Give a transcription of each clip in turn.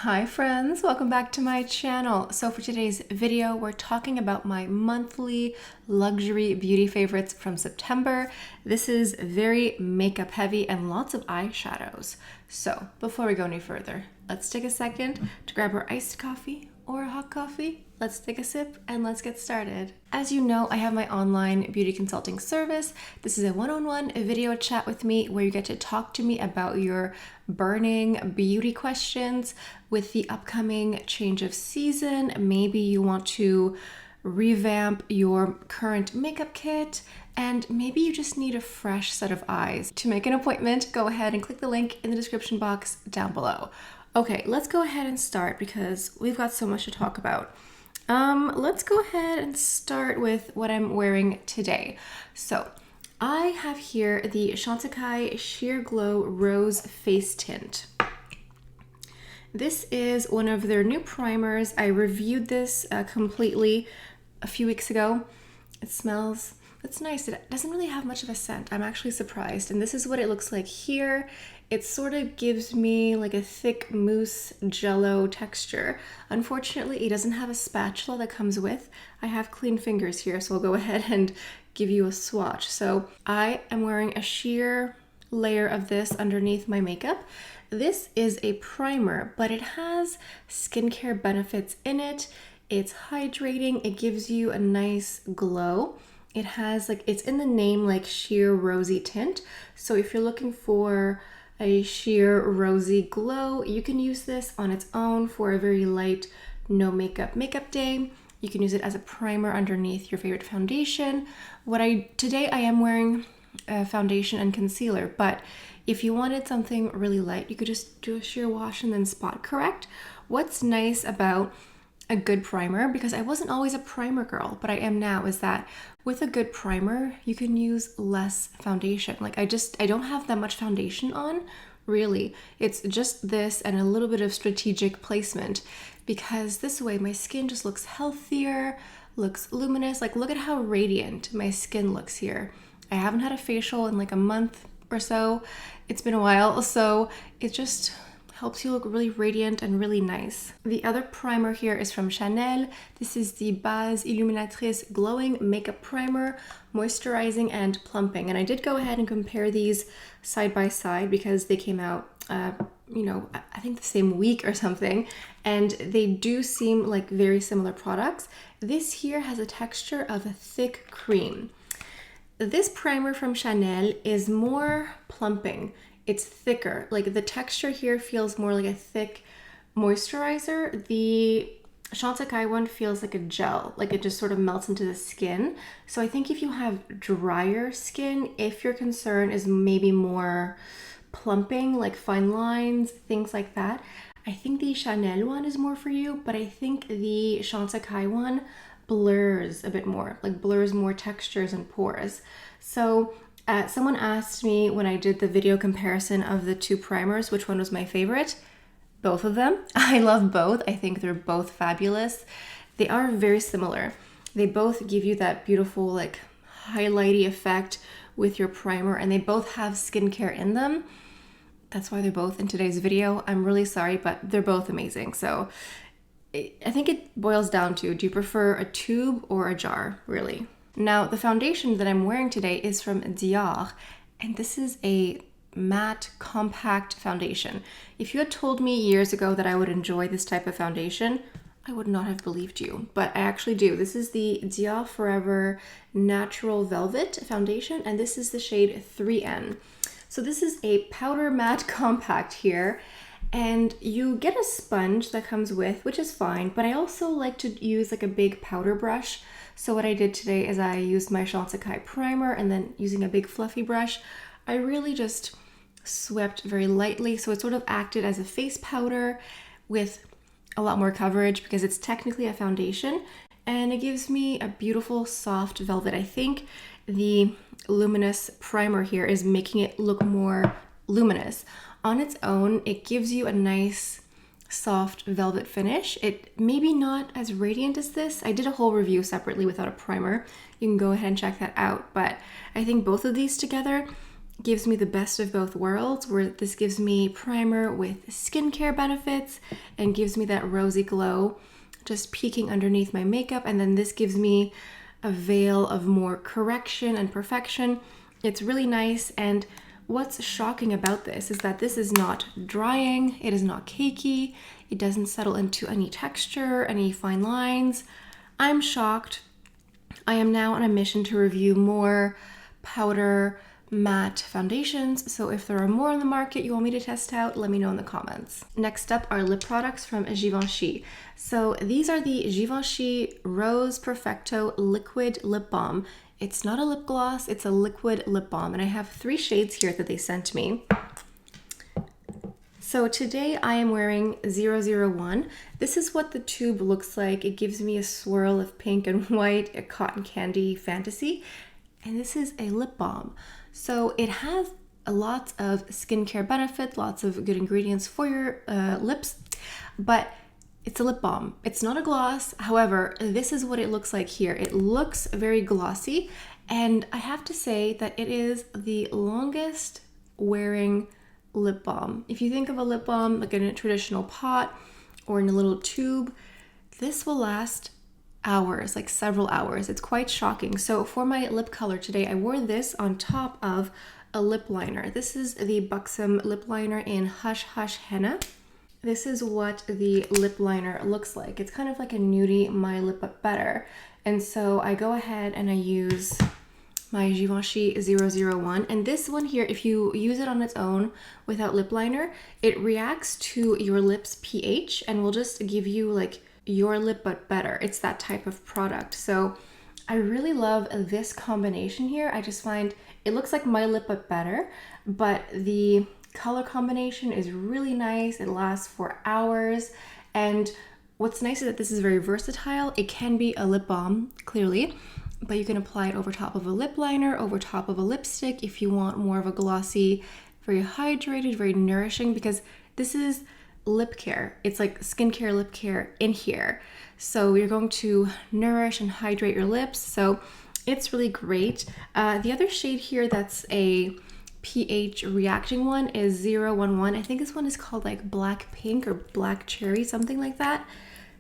Hi friends, welcome back to my channel. So for today's video, we're talking about my monthly luxury beauty favorites from September. This is very makeup heavy and lots of eyeshadows. So before we go any further, let's take a second to grab our iced coffee or a hot coffee. Let's take a sip and let's get started. As you know, I have my online beauty consulting service. This is a one-on-one video chat with me where you get to talk to me about your burning beauty questions with the upcoming change of season. Maybe you want to revamp your current makeup kit, and maybe you just need a fresh set of eyes. To make an appointment, go ahead and click the link in the description box down below. Okay, let's go ahead and start because we've got so much to talk about. Let's go ahead and start with what I'm wearing today. So I have here the Chantecaille Sheer Glow Rose Face Tint. This is one of their new primers. I reviewed this completely a few weeks ago. It's nice. It doesn't really have much of a scent. I'm actually surprised. And this is what it looks like here. It sort of gives me like a thick mousse jello texture. Unfortunately, it doesn't have a spatula that comes with. I have clean fingers here, so I'll go ahead and give you a swatch. So I am wearing a sheer layer of this underneath my makeup. This is a primer, but it has skincare benefits in it. It's hydrating. It gives you a nice glow. It has it's in the name, like sheer rosy tint. So if you're looking for a sheer rosy glow, you can use this on its own for a very light, no makeup day. You can use it as a primer underneath your favorite foundation. Today I am wearing a foundation and concealer, but if you wanted something really light, you could just do a sheer wash and then spot correct. What's nice about a good primer, because I wasn't always a primer girl, but I am now, is that with a good primer, you can use less foundation. I don't have that much foundation on, really. It's just this and a little bit of strategic placement, because this way my skin just looks healthier, looks luminous. Look at how radiant my skin looks here. I haven't had a facial in a month or so. It's been a while, so it just helps you look really radiant and really nice. The other primer here is from Chanel. This is the Base Illuminatrice Glowing Makeup Primer, moisturizing and plumping. And I did go ahead and compare these side by side because they came out, I think the same week or something. And they do seem like very similar products. This here has a texture of a thick cream. This primer from Chanel is more plumping. It's thicker. The texture here feels more like a thick moisturizer. The Chantecaille one feels like a gel, it just sort of melts into the skin. So I think if you have drier skin, if your concern is maybe more plumping, like fine lines, things like that, I think the Chanel one is more for you, but I think the Chantecaille one blurs a bit more, blurs more textures and pores. So someone asked me when I did the video comparison of the two primers, which one was my favorite. Both of them. I love both. I think they're both fabulous. They are very similar. They both give you that beautiful, highlighty effect with your primer, and they both have skincare in them. That's why they're both in today's video. I'm really sorry, but they're both amazing. So I think it boils down to, do you prefer a tube or a jar, really? Now, the foundation that I'm wearing today is from Dior, and this is a matte compact foundation. If you had told me years ago that I would enjoy this type of foundation, I would not have believed you, but I actually do. This is the Dior Forever Natural Velvet Foundation, and this is the shade 3N. So this is a powder matte compact here, and you get a sponge that comes with, which is fine, but I also like to use a big powder brush. So what I did today is I used my Chantecaille primer, and then using a big fluffy brush, I really just swept very lightly. So it sort of acted as a face powder with a lot more coverage because it's technically a foundation, and it gives me a beautiful soft velvet. I think the luminous primer here is making it look more luminous. On its own, it gives you a nice soft velvet finish. It maybe not as radiant as this. I did a whole review separately without a primer. You can go ahead and check that out. But I think both of these together gives me the best of both worlds, where this gives me primer with skincare benefits and gives me that rosy glow just peeking underneath my makeup, and then this gives me a veil of more correction and perfection. It's really nice, and what's shocking about this is that this is not drying, it is not cakey, it doesn't settle into any texture, any fine lines. I'm shocked. I am now on a mission to review more powder matte foundations, so if there are more on the market you want me to test out, let me know in the comments. Next up are lip products from Givenchy. So these are the Givenchy Rose Perfecto Liquid Lip Balm. It's not a lip gloss, it's a liquid lip balm, and I have 3 shades here that they sent me. So today I am wearing 001. This is what the tube looks like. It gives me a swirl of pink and white, a cotton candy fantasy. And this is a lip balm. So it has a lot of skincare benefits, lots of good ingredients for your lips, but it's a lip balm. It's not a gloss. However, this is what it looks like here. It looks very glossy, and I have to say that it is the longest wearing lip balm. If you think of a lip balm like in a traditional pot or in a little tube, this will last hours, like several hours. It's quite shocking. So for my lip color today, I wore this on top of a lip liner. This is the Buxom lip liner in Hush Hush Henna. This is what the lip liner looks like. It's kind of like a nudie My Lip But Better. And so I go ahead and I use my Givenchy 001. And this one here, if you use it on its own without lip liner, it reacts to your lips pH and will just give you like your lip but better. It's that type of product. So I really love this combination here. I just find it looks like My Lip But Better, but the color combination is really nice. It lasts for hours. And what's nice is that this is very versatile. It can be a lip balm, clearly, but you can apply it over top of a lip liner, over top of a lipstick if you want more of a glossy, very hydrated, very nourishing, because this is lip care. It's like skincare lip care in here. So you're going to nourish and hydrate your lips. So it's really great. The other shade here that's a pH reacting one is 011. I think this one is called like Black Pink or Black Cherry, something like that.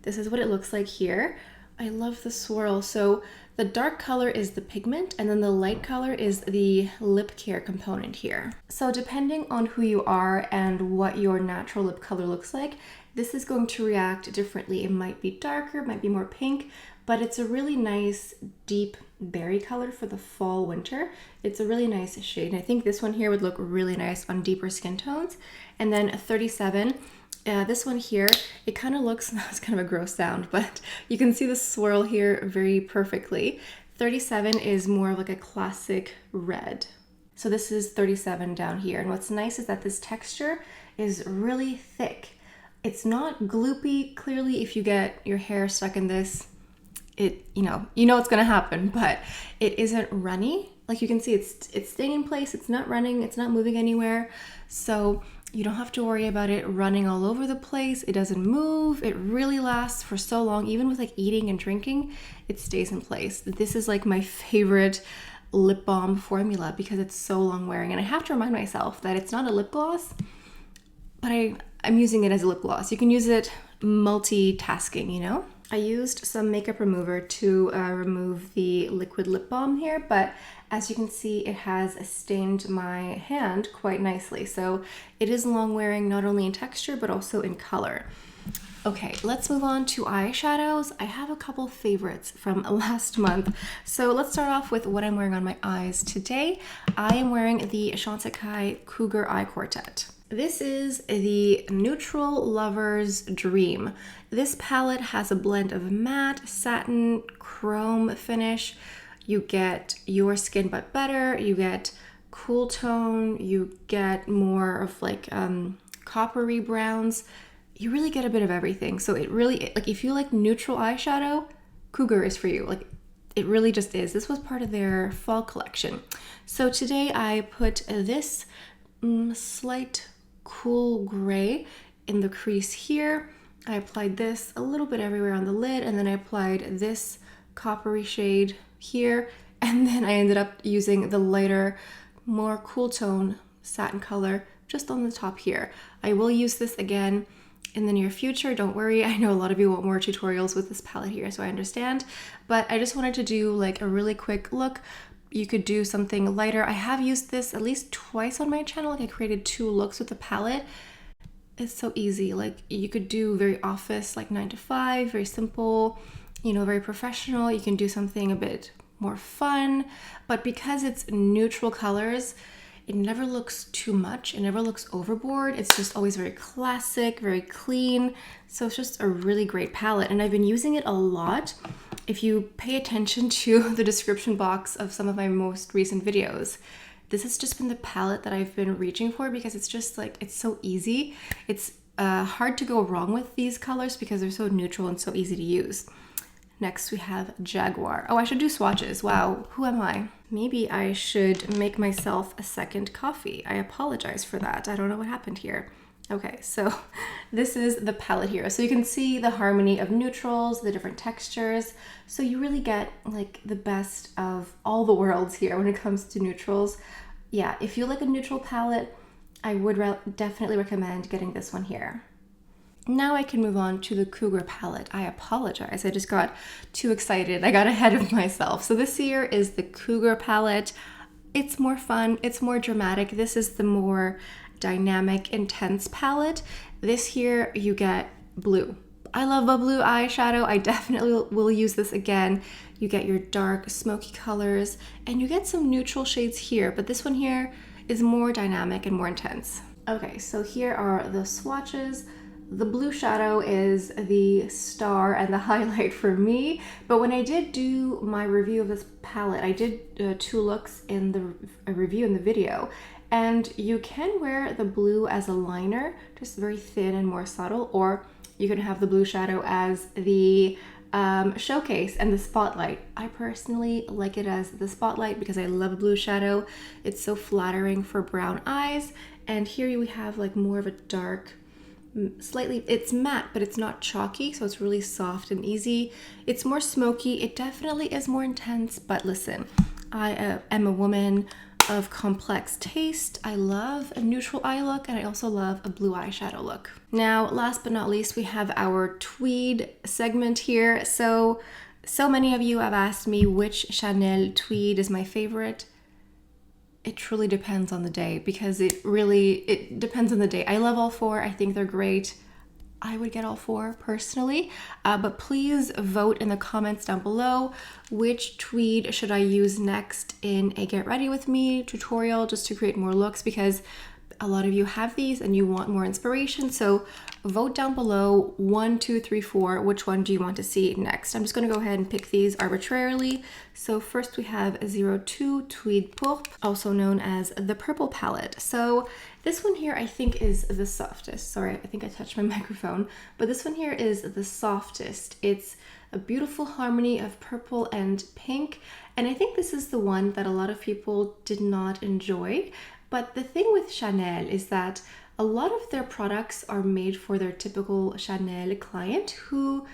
This is what it looks like here. I love the swirl. So the dark color is the pigment, and then the light color is the lip care component here. So depending on who you are and what your natural lip color looks like, this is going to react differently. It might be darker, it might be more pink, but it's a really nice deep berry color for the fall winter. It's a really nice shade, and I think this one here would look really nice on deeper skin tones. And then 37, this one here, it kind of looks, it's kind of a gross sound, but you can see the swirl here very perfectly. 37 is more of like a classic red. So this is 37 down here. And what's nice is that this texture is really thick. It's not gloopy. Clearly, if you get your hair stuck in this, you know what's gonna happen, but it isn't runny. Like you can see, it's staying in place. It's not running. It's not moving anywhere. So you don't have to worry about it running all over the place. It doesn't move. It really lasts for so long. Even with like eating and drinking, it stays in place. This is like my favorite lip balm formula because it's so long wearing. And I have to remind myself that it's not a lip gloss, but I'm using it as a lip gloss. You can use it multitasking, you know? I used some makeup remover to remove the liquid lip balm here, but as you can see, it has stained my hand quite nicely. So it is long wearing, not only in texture, but also in color. Okay, let's move on to eyeshadows. I have a couple favorites from last month. So let's start off with what I'm wearing on my eyes today. I am wearing the Chantecaille Cougar Eye Quartet. This is the Neutral Lover's Dream. This palette has a blend of matte, satin, chrome finish. You get Your Skin But Better, you get cool tone, you get more of like coppery browns. You really get a bit of everything. So it really, like if you like neutral eyeshadow, Cougar is for you. Like it really just is. This was part of their fall collection. So today I put this slight cool gray in the crease here. I applied this a little bit everywhere on the lid, and then I applied this coppery shade here, and then I ended up using the lighter more cool tone satin color just on the top here. I will use this again in the near future, don't worry. I know a lot of you want more tutorials with this palette here, so I understand. But I just wanted to do like a really quick look. You could do something lighter. I have used this at least twice on my channel. Like I created 2 looks with the palette. It's so easy. Like you could do very office, like 9 to 5, very simple, you know, very professional. You can do something a bit more fun, but because it's neutral colors, it never looks too much. It never looks overboard. It's just always very classic, very clean. So it's just a really great palette. And I've been using it a lot. If you pay attention to the description box of some of my most recent videos, this has just been the palette that I've been reaching for because it's just like, it's so easy. It's hard to go wrong with these colors because they're so neutral and so easy to use. Next we have Jaguar. Oh, I should do swatches. Wow, who am I? Maybe I should make myself a second coffee. I apologize for that. I don't know what happened here. Okay, so this is the palette here. So you can see the harmony of neutrals, the different textures. So you really get like the best of all the worlds here when it comes to neutrals. Yeah, if you like a neutral palette, I would definitely recommend getting this one here. Now I can move on to the Cougar palette. I apologize, I just got too excited. I got ahead of myself. So this here is the Cougar palette. It's more fun, it's more dramatic. This is the more dynamic, intense palette. This here, you get blue. I love a blue eyeshadow. I definitely will use this again. You get your dark, smoky colors, and you get some neutral shades here, but this one here is more dynamic and more intense. Okay, so here are the swatches. The blue shadow is the star and the highlight for me, but when I did do my review of this palette, I did 2 looks in the review in the video, and you can wear the blue as a liner, just very thin and more subtle, or you can have the blue shadow as the showcase and the spotlight. I personally like it as the spotlight because I love a blue shadow. It's so flattering for brown eyes, and here we have like more of a dark, slightly, it's matte, but it's not chalky, so it's really soft and easy. It's more smoky. It definitely is more intense, but listen, I am a woman of complex taste. I love a neutral eye look, and I also love a blue eyeshadow look. Now, last but not least, we have our tweed segment here. So many of you have asked me which Chanel tweed is my favorite. It truly depends on the day because it depends on the day. I love all 4. I think they're great. I would get all 4 personally, but please vote in the comments down below which tweed should I use next in a get ready with me tutorial just to create more looks, because a lot of you have these and you want more inspiration. So vote down below 1, 2, 3, 4, which one do you want to see next? I'm just going to go ahead and pick these arbitrarily. So first we have 02 Tweed Pourpre, also known as the purple palette. So this one here I think is the softest. Sorry, I think I touched my microphone, but this one here is the softest. It's a beautiful harmony of purple and pink, and I think this is the one that a lot of people did not enjoy. But the thing with Chanel is that a lot of their products are made for their typical Chanel client who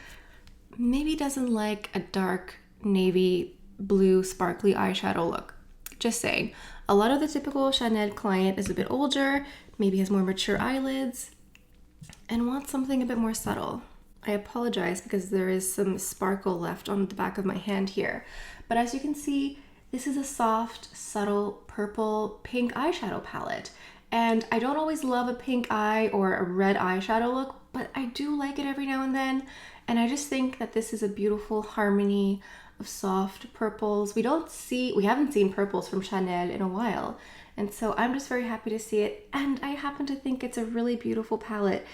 maybe doesn't like a dark navy blue sparkly eyeshadow look. Just saying. A lot of the typical Chanel client is a bit older, maybe has more mature eyelids, and wants something a bit more subtle. I apologize because there is some sparkle left on the back of my hand here. But as you can see, this is a soft, subtle, purple, pink eyeshadow palette. And I don't always love a pink eye or a red eyeshadow look, but I do like it every now and then. And I just think that this is a beautiful harmony of soft purples. We haven't seen purples from Chanel in a while. And so I'm just very happy to see it. And I happen to think it's a really beautiful palette.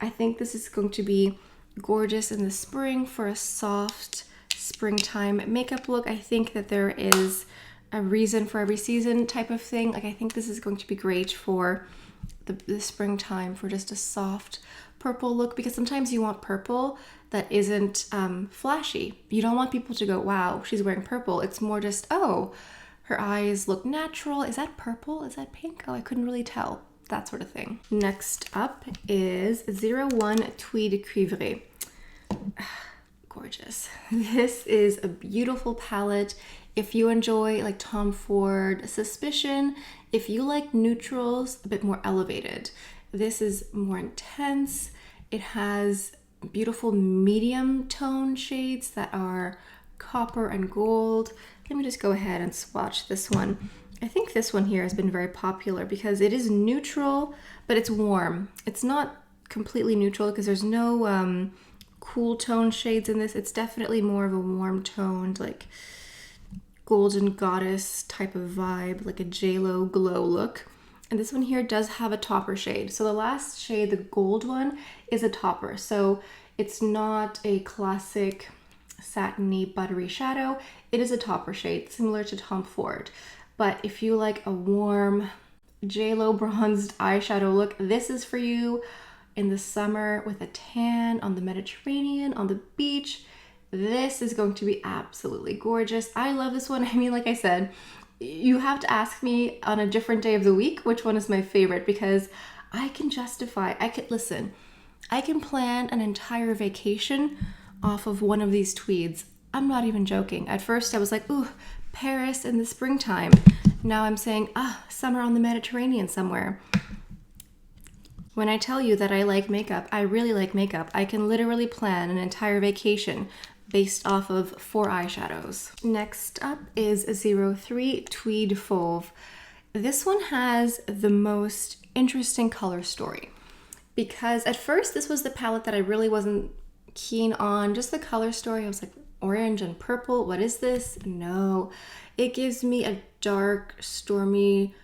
I think this is going to be gorgeous in the spring for a soft springtime makeup look. I think that there is a reason for every season type of thing. Like, I think this is going to be great for the springtime for just a soft purple look, because sometimes you want purple that isn't flashy. You don't want people to go, wow, she's wearing purple. It's more just, oh, her eyes look natural. Is that purple? Is that pink? Oh, I couldn't really tell. That sort of thing. Next up is 01 Tweed Cuivré. Gorgeous. This is a beautiful palette. If you enjoy like Tom Ford Suspicion, if you like neutrals, a bit more elevated. This is more intense. It has beautiful medium tone shades that are copper and gold. Let me just go ahead and swatch this one. I think this one here has been very popular because it is neutral, but it's warm. It's not completely neutral because there's no cool tone shades in this. It's definitely more of a warm toned, like golden goddess type of vibe, like a JLo glow look. And this one here does have a topper shade. So the last shade, the gold one, is a topper. So it's not a classic satiny buttery shadow. It is a topper shade similar to Tom Ford. But if you like a warm JLo bronzed eyeshadow look, this is for you in the summer with a tan on the Mediterranean, on the beach. This is going to be absolutely gorgeous. I love this one. I mean, like I said, you have to ask me on a different day of the week which one is my favorite because I can plan an entire vacation off of one of these tweeds. I'm not even joking. At first I was like, ooh, Paris in the springtime. Now I'm saying, summer on the Mediterranean somewhere. When I tell you that I like makeup, I really like makeup. I can literally plan an entire vacation based off of 4 eyeshadows. Next up is 03 Tweed Fauve. This one has the most interesting color story because at first this was the palette that I really wasn't keen on. Just the color story, I was like, orange and purple, what is this? No, it gives me a dark, stormy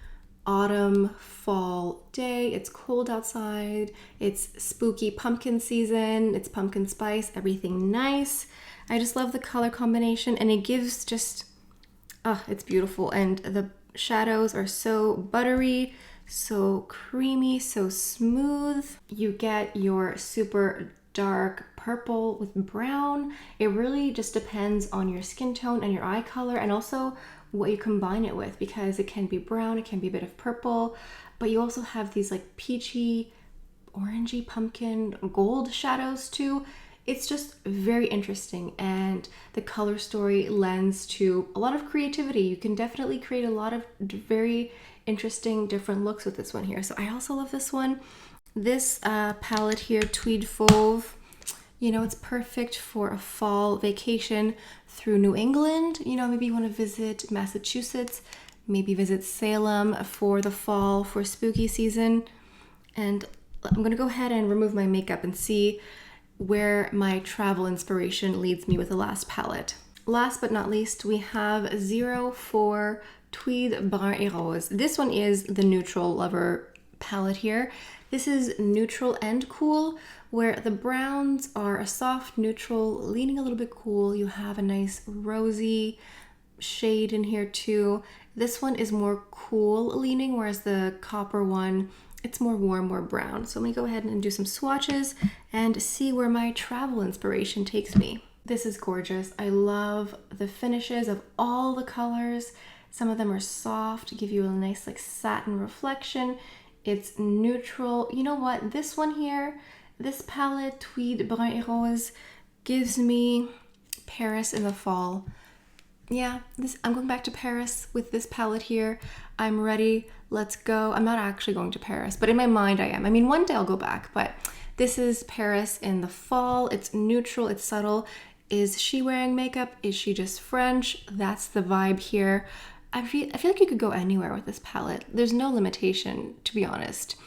autumn fall day. It's cold outside, it's spooky pumpkin season, it's pumpkin spice, everything nice. I just love the color combination and it gives just, it's beautiful. And the shadows are so buttery, so creamy, so smooth. You get your super dark purple with brown. It really just depends on your skin tone and your eye color and also what you combine it with because it can be brown, it can be a bit of purple, but you also have these like peachy, orangey, pumpkin, gold shadows too. It's just very interesting and the color story lends to a lot of creativity. You can definitely create a lot of very interesting different looks with this one here. So I also love this one. This palette here, Tweed Fauve, you know, it's perfect for a fall vacation through New England. You know, maybe you want to visit Massachusetts, maybe visit Salem for the fall, for spooky season. And I'm going to go ahead and remove my makeup and see where my travel inspiration leads me with the last palette. Last but not least, we have 04 Tweed Brun et Rose. This one is the neutral lover palette here. This is neutral and cool, where the browns are a soft neutral, leaning a little bit cool. You have a nice rosy shade in here too. This one is more cool leaning, whereas the copper one, it's more warm, more brown. So let me go ahead and do some swatches and see where my travel inspiration takes me. This is gorgeous. I love the finishes of all the colors. Some of them are soft, give you a nice like satin reflection. It's neutral. You know what? This one here, this palette, Tweed Brun et Rose, gives me Paris in the fall. Yeah, I'm going back to Paris with this palette here. I'm ready. Let's go. I'm not actually going to Paris, but in my mind I am. I mean, one day I'll go back, but this is Paris in the fall. It's neutral, it's subtle. Is she wearing makeup? Is she just French? That's the vibe here. I feel like you could go anywhere with this palette. There's no limitation, to be honest.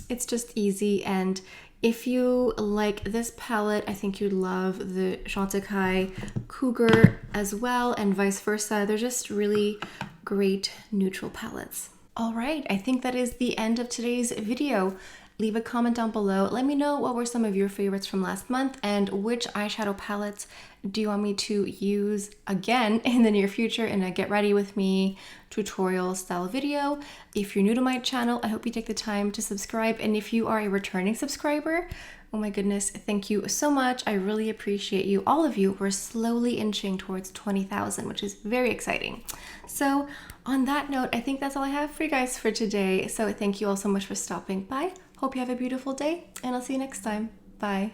It's just easy, and if you like this palette, I think you'd love the Chantecaille Cougar as well, and vice versa. They're just really great neutral palettes. All right, I think that is the end of today's video. Leave a comment down below. Let me know what were some of your favorites from last month and which eyeshadow palettes do you want me to use again in the near future in a get ready with me tutorial style video. If you're new to my channel, I hope you take the time to subscribe. And if you are a returning subscriber, oh my goodness, thank you so much. I really appreciate you. All of you, we're slowly inching towards 20,000, which is very exciting. So on that note, I think that's all I have for you guys for today. So thank you all so much for stopping by. Hope you have a beautiful day, and I'll see you next time. Bye.